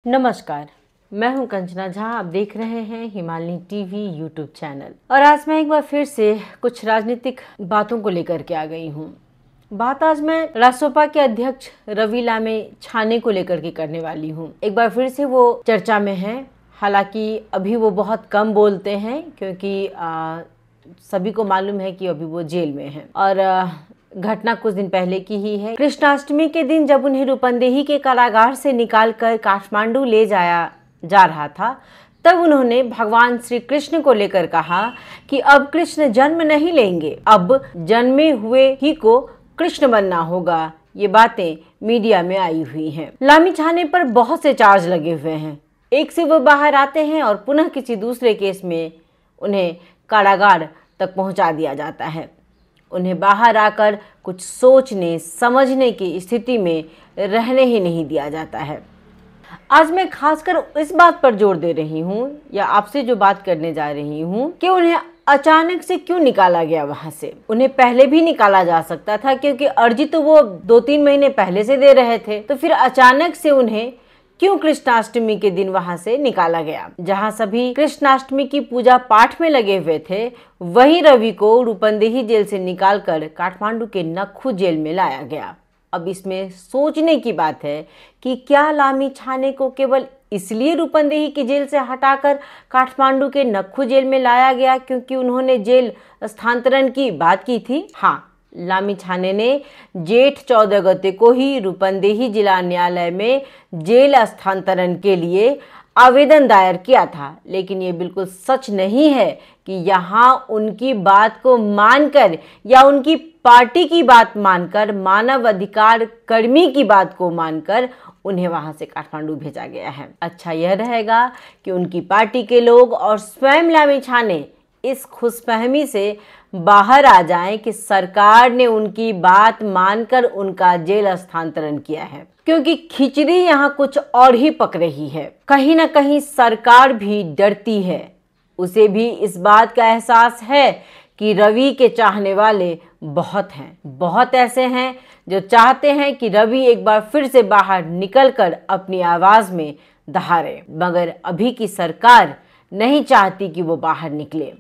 नमस्कार, मैं हूं कंचना झा। आप देख रहे हैं हिमालय टीवी यूट्यूब चैनल और आज मैं एक बार फिर से कुछ राजनीतिक बातों को लेकर के आ गई हूं। बात आज मैं रासोपा के अध्यक्ष रवि लामी छाने को लेकर के करने वाली हूं। एक बार फिर से वो चर्चा में है। हालांकि अभी वो बहुत कम बोलते हैं क्योंकि सभी को मालूम है कि अभी वो जेल में हैं और घटना कुछ दिन पहले की ही है। कृष्णाष्टमी के दिन जब उन्हें रूपंदेही के कारागार से निकालकर काठमांडू ले जाया जा रहा था, तब उन्होंने भगवान श्री कृष्ण को लेकर कहा कि अब कृष्ण जन्म नहीं लेंगे, अब जन्मे हुए ही को कृष्ण बनना होगा। ये बातें मीडिया में आई हुई हैं। लामी छाने पर बहुत से चार्ज लगे हुए हैं। एक से वो बाहर आते हैं और पुनः किसी दूसरे केस में उन्हें कारागार तक पहुंचा दिया जाता है। उन्हें बाहर आकर कुछ सोचने समझने की स्थिति में रहने ही नहीं दिया जाता है। आज मैं खासकर इस बात पर जोर दे रही हूँ या आपसे जो बात करने जा रही हूँ कि उन्हें अचानक से क्यों निकाला गया वहां से। उन्हें पहले भी निकाला जा सकता था क्योंकि अर्जी तो वो 2-3 महीने पहले से दे रहे थे, तो फिर अचानक से उन्हें क्यों कृष्णाष्टमी के दिन वहां से निकाला गया। जहां सभी कृष्णाष्टमी की पूजा पाठ में लगे हुए थे, वहीं रवि को रूपंदेही जेल से निकालकर काठमांडू के नक्खू जेल में लाया गया। अब इसमें सोचने की बात है कि क्या लामी छाने को केवल इसलिए रूपंदेही की जेल से हटाकर काठमांडू के नक्खू जेल में लाया गया क्योंकि उन्होंने जेल स्थानांतरण की बात की थी? हाँ, लामी छाने ने जेठ 14 गते को ही रूपंदेही जिला न्यायालय में जेल स्थानांतरण के लिए आवेदन दायर किया था। लेकिन ये बिल्कुल सच नहीं है कि यहाँ उनकी बात को मानकर या उनकी पार्टी की बात मानकर, मानव अधिकार कर्मी की बात को मानकर उन्हें वहां से काठमांडू भेजा गया है। अच्छा यह रहेगा कि उनकी पार्टी के लोग और स्वयं लामी छाने इस खुशफहमी से बाहर आ जाएं कि सरकार ने उनकी बात मानकर उनका जेल स्थानांतरण किया है, क्योंकि खिचड़ी यहाँ कुछ और ही पक रही है। कहीं ना कहीं सरकार भी डरती है। उसे भी इस बात का एहसास है कि रवि के चाहने वाले बहुत हैं, बहुत ऐसे हैं जो चाहते हैं कि रवि एक बार फिर से बाहर निकलकर अपनी आवाज में दहाड़े, मगर अभी की सरकार नहीं चाहती कि वो बाहर निकले।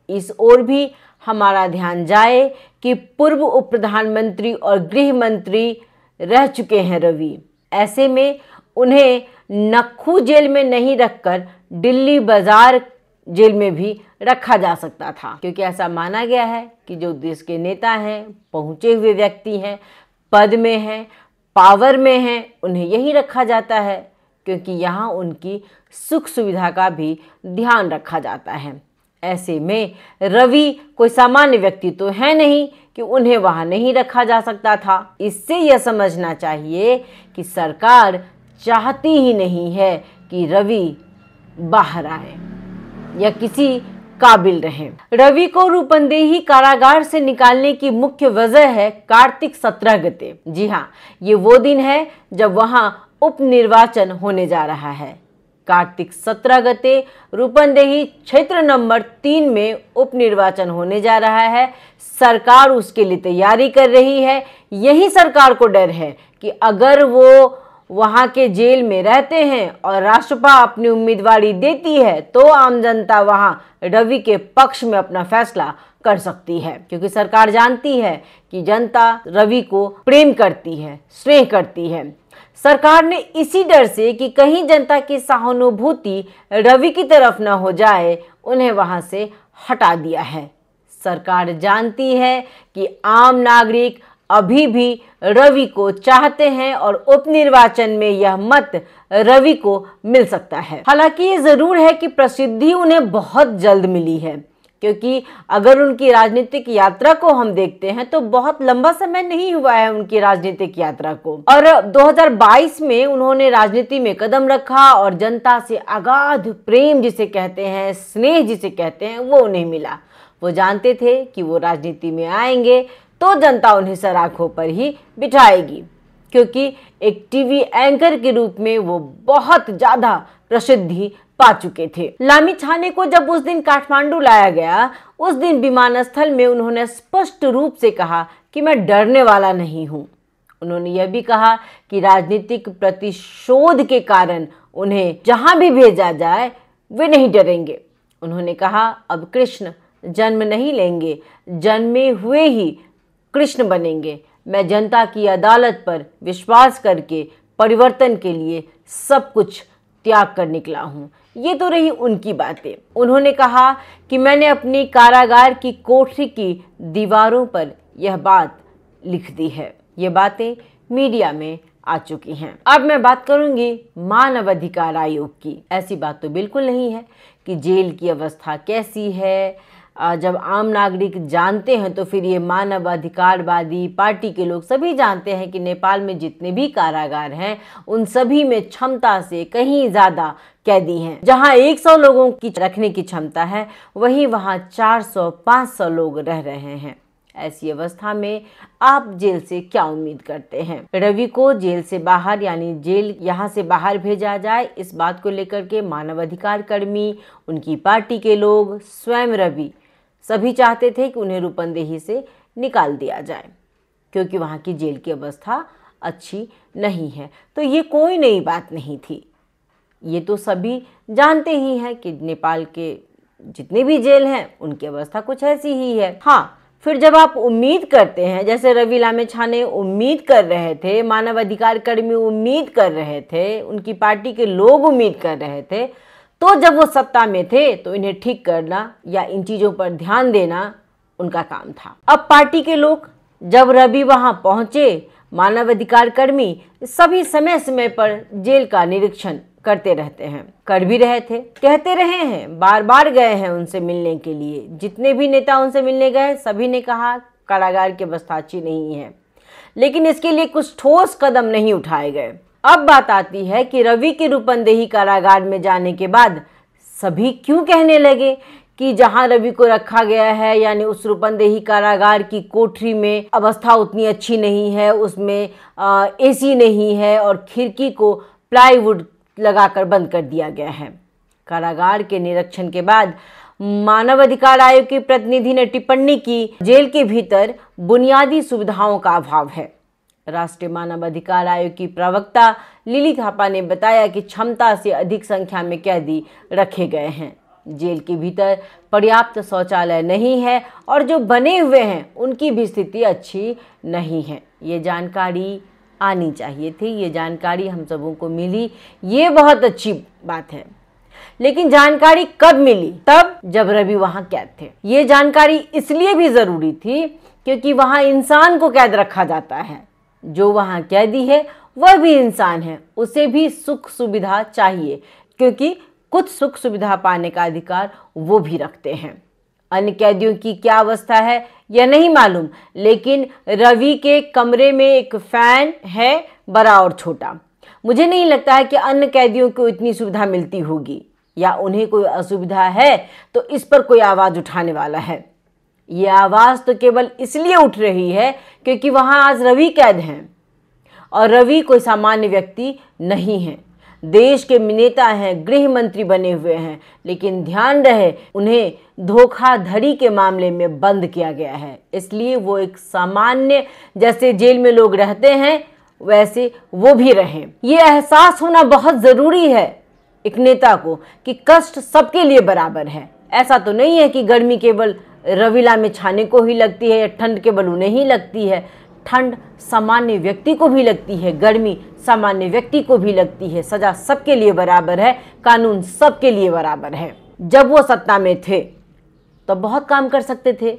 इस ओर भी हमारा ध्यान जाए कि पूर्व उप प्रधानमंत्री और गृह मंत्री रह चुके हैं रवि। ऐसे में उन्हें नक्खू जेल में नहीं रखकर दिल्ली बाजार जेल में भी रखा जा सकता था, क्योंकि ऐसा माना गया है कि जो देश के नेता हैं, पहुंचे हुए व्यक्ति हैं, पद में हैं, पावर में हैं, उन्हें यहीं रखा जाता है क्योंकि यहाँ उनकी सुख सुविधा का भी ध्यान रखा जाता है। ऐसे में रवि कोई सामान्य व्यक्ति तो है नहीं कि उन्हें वहां नहीं रखा जा सकता था। इससे यह समझना चाहिए कि सरकार चाहती ही नहीं है कि रवि बाहर आए या किसी काबिल रहे। रवि को रूपंदेही कारागार से निकालने की मुख्य वजह है कार्तिक 17 गते। जी हाँ, ये वो दिन है जब वहां उपनिर्वाचन होने जा रहा है। कार्तिक 17 गते रूपंदेही क्षेत्र नंबर 3 में उपनिर्वाचन होने जा रहा है। सरकार उसके लिए तैयारी कर रही है। यही सरकार को डर है कि अगर वो वहां के जेल में रहते हैं और रासपा अपनी उम्मीदवारी देती है तो आम जनता वहां रवि के पक्ष में अपना फैसला कर सकती है, क्योंकि सरकार जानती है कि जनता रवि को प्रेम करती है, स्नेह करती है। सरकार ने इसी डर से कि कहीं जनता की सहानुभूति रवि की तरफ न हो जाए, उन्हें वहां से हटा दिया है। सरकार जानती है कि आम नागरिक अभी भी रवि को चाहते हैं और उपनिर्वाचन में यह मत रवि को मिल सकता है। हालांकि ये जरूर है कि प्रसिद्धि उन्हें बहुत जल्द मिली है, क्योंकि अगर उनकी राजनीतिक यात्रा को हम देखते हैं तो बहुत लंबा समय नहीं हुआ है उनकी राजनीतिक यात्रा को, और 2022 में उन्होंने राजनीति में कदम रखा और जनता से अगाध प्रेम जिसे कहते हैं, स्नेह जिसे कहते हैं, वो उन्हें मिला। वो जानते थे कि वो राजनीति में आएंगे तो जनता उन्हें सराखों पर ही बिठाएगी, क्योंकि एक टीवी एंकर के रूप में वो बहुत ज्यादा प्रसिद्धि पा चुके थे। लामी छाने को जब उस दिन काठमांडू लाया गया, उस दिन विमानस्थल में उन्होंने स्पष्ट रूप से कहा कि मैं डरने वाला नहीं हूं। उन्होंने यह भी कहा कि राजनीतिक प्रतिशोध के कारण उन्हें जहां भी भेजा जाए वे नहीं डरेंगे। उन्होंने कहा, अब कृष्ण जन्म नहीं लेंगे, जन्मे हुए ही कृष्ण बनेंगे। मैं जनता की अदालत पर विश्वास करके परिवर्तन के लिए सब कुछ त्याग कर निकला हूँ। ये तो रही उनकी बातें। उन्होंने कहा कि मैंने अपनी कारागार की कोठरी की दीवारों पर यह बात लिख दी है। ये बातें मीडिया में आ चुकी हैं। अब मैं बात करूंगी मानव अधिकार आयोग की। ऐसी बात तो बिल्कुल नहीं है कि जेल की अवस्था कैसी है। जब आम नागरिक जानते हैं तो फिर ये मानव अधिकारवादी पार्टी के लोग सभी जानते हैं कि नेपाल में जितने भी कारागार हैं उन सभी में क्षमता से कहीं ज़्यादा कैदी हैं। जहां 100 लोगों की रखने की क्षमता है वहीं वहां 400-500 लोग रह रहे हैं। ऐसी अवस्था में आप जेल से क्या उम्मीद करते हैं? रवि को जेल से बाहर यानी जेल यहाँ से बाहर भेजा जाए, इस बात को लेकर के मानवाधिकार कर्मी, उनकी पार्टी के लोग, स्वयं रवि सभी चाहते थे कि उन्हें रूपंदेही से निकाल दिया जाए क्योंकि वहाँ की जेल की अवस्था अच्छी नहीं है। तो ये कोई नई बात नहीं थी, ये तो सभी जानते ही हैं कि नेपाल के जितने भी जेल हैं उनकी अवस्था कुछ ऐसी ही है। हाँ, फिर जब आप उम्मीद करते हैं, जैसे रवि लामेछाने उम्मीद कर रहे थे, मानव अधिकार कर्मी उम्मीद कर रहे थे, उनकी पार्टी के लोग उम्मीद कर रहे थे, तो जब वो सत्ता में थे तो इन्हें ठीक करना या इन चीज़ों पर ध्यान देना उनका काम था। अब पार्टी के लोग जब रवि वहाँ पहुँचे, मानव अधिकार कर्मी सभी समय समय पर जेल का निरीक्षण करते रहते हैं, कर भी रहे थे, कहते रहे हैं, बार बार गए हैं उनसे मिलने के लिए। जितने भी नेता उनसे मिलने गए सभी ने कहा कारागार की अवस्था अच्छी नहीं है, लेकिन इसके लिए कुछ ठोस कदम नहीं उठाए गए। अब बात आती है कि रवि की रूपंदेही कारागार में जाने के बाद सभी क्यों कहने लगे कि जहां रवि को रखा गया है यानी उस रूपंदेही कारागार की कोठरी में अवस्था उतनी अच्छी नहीं है, उसमें एसी नहीं है और खिड़की को प्लाईवुड लगाकर बंद कर दिया गया है। कारागार के निरीक्षण के बाद मानव अधिकार आयोग के प्रतिनिधि ने टिप्पणी की, जेल के भीतर बुनियादी सुविधाओं का अभाव है। राष्ट्रीय मानव अधिकार आयोग की प्रवक्ता लिली थापा ने बताया कि क्षमता से अधिक संख्या में कैदी रखे गए हैं। जेल के भीतर पर्याप्त शौचालय नहीं है और जो बने हुए हैं उनकी भी स्थिति अच्छी नहीं है। ये जानकारी आनी चाहिए थी, ये जानकारी हम सबों को मिली, ये बहुत अच्छी बात है। लेकिन जानकारी कब मिली? तब जब रवि वहां कैद थे। ये जानकारी इसलिए भी जरूरी थी क्योंकि वहां इंसान को कैद रखा जाता है। जो वहां कैदी है वह भी इंसान है, उसे भी सुख सुविधा चाहिए क्योंकि कुछ सुख सुविधा पाने का अधिकार वो भी रखते हैं। अन्य कैदियों की क्या अवस्था है यह नहीं मालूम, लेकिन रवि के कमरे में एक फैन है, बड़ा और छोटा। मुझे नहीं लगता है कि अन्य कैदियों को इतनी सुविधा मिलती होगी, या उन्हें कोई असुविधा है तो इस पर कोई आवाज़ उठाने वाला है। ये आवाज़ तो केवल इसलिए उठ रही है क्योंकि वहाँ आज रवि कैद हैं और रवि कोई सामान्य व्यक्ति नहीं है, देश के नेता हैं, गृह मंत्री बने हुए हैं, लेकिन ध्यान रहे उन्हें धोखाधड़ी के मामले में बंद किया गया है। इसलिए वो एक सामान्य, जैसे जेल में लोग रहते हैं वैसे वो भी रहें। ये एहसास होना बहुत ज़रूरी है एक नेता को कि कष्ट सबके लिए बराबर है। ऐसा तो नहीं है कि गर्मी केवल रवि लामेछाने को ही लगती है या ठंड केवल उन्हें ही लगती है। ठंड सामान्य व्यक्ति को भी लगती है, गर्मी सामान्य व्यक्ति को भी लगती है। सजा सबके लिए बराबर है, कानून सबके लिए बराबर है। जब वो सत्ता में थे तो बहुत काम कर सकते थे।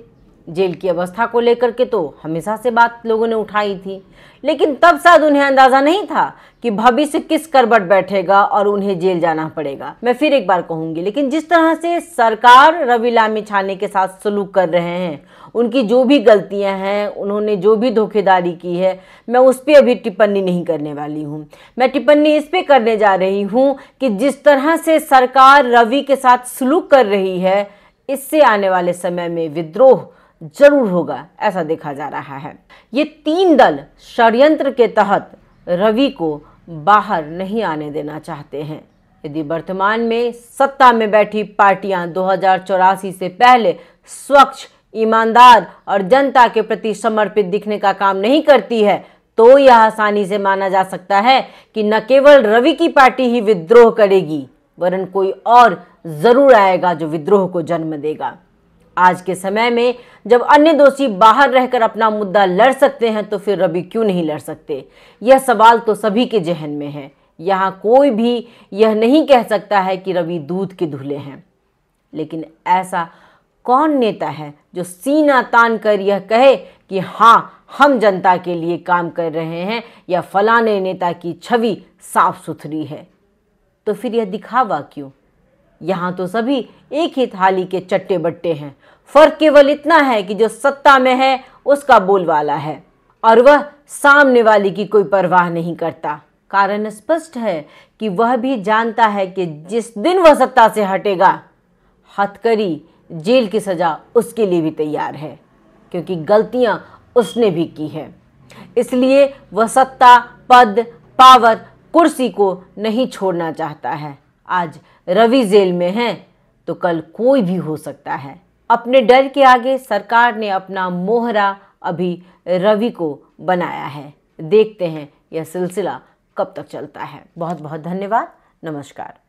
जेल की अवस्था को लेकर के तो हमेशा से बात लोगों ने उठाई थी, लेकिन तब शायद उन्हें अंदाज़ा नहीं था कि भविष्य किस करवट बैठेगा और उन्हें जेल जाना पड़ेगा। मैं फिर एक बार कहूँगी, लेकिन जिस तरह से सरकार रवि लामेछाने के साथ सलूक कर रहे हैं, उनकी जो भी गलतियां हैं, उन्होंने जो भी धोखेधारी की है, मैं उस पर अभी टिप्पणी नहीं करने वाली हूँ। मैं टिप्पणी इस पे करने जा रही हूँ कि जिस तरह से सरकार रवि के साथ सलूक कर रही है, इससे आने वाले समय में विद्रोह जरूर होगा, ऐसा देखा जा रहा है। ये 3 दल षड्यंत्र के तहत रवि को बाहर नहीं आने देना चाहते हैं। यदि वर्तमान में सत्ता में बैठी पार्टियां 2084 से पहले स्वच्छ, ईमानदार और जनता के प्रति समर्पित दिखने का काम नहीं करती है, तो यह आसानी से माना जा सकता है कि न केवल रवि की पार्टी ही विद्रोह करेगी, वरन कोई और जरूर आएगा जो विद्रोह को जन्म देगा। आज के समय में जब अन्य दोषी बाहर रहकर अपना मुद्दा लड़ सकते हैं तो फिर रवि क्यों नहीं लड़ सकते? यह सवाल तो सभी के जहन में है। यहाँ कोई भी यह नहीं कह सकता है कि रवि दूध के धुले हैं, लेकिन ऐसा कौन नेता है जो सीना तान कर यह कहे कि हाँ, हम जनता के लिए काम कर रहे हैं या फलाने नेता की छवि साफ सुथरी है? तो फिर यह दिखावा क्यों? यहाँ तो सभी एक ही थाली के चट्टे बट्टे हैं। फर्क केवल इतना है कि जो सत्ता में है उसका बोलवाला है और वह सामने वाले की कोई परवाह नहीं करता। कारण स्पष्ट है कि वह भी जानता है कि जिस दिन वह सत्ता से हटेगा, हथकड़ी, जेल की सजा उसके लिए भी तैयार है, क्योंकि गलतियां उसने भी की है। इसलिए वह सत्ता, पद, पावर, कुर्सी को नहीं छोड़ना चाहता है। आज रवि जेल में है तो कल कोई भी हो सकता है। अपने डर के आगे सरकार ने अपना मोहरा अभी रवि को बनाया है। देखते हैं यह सिलसिला कब तक चलता है। बहुत बहुत धन्यवाद। नमस्कार।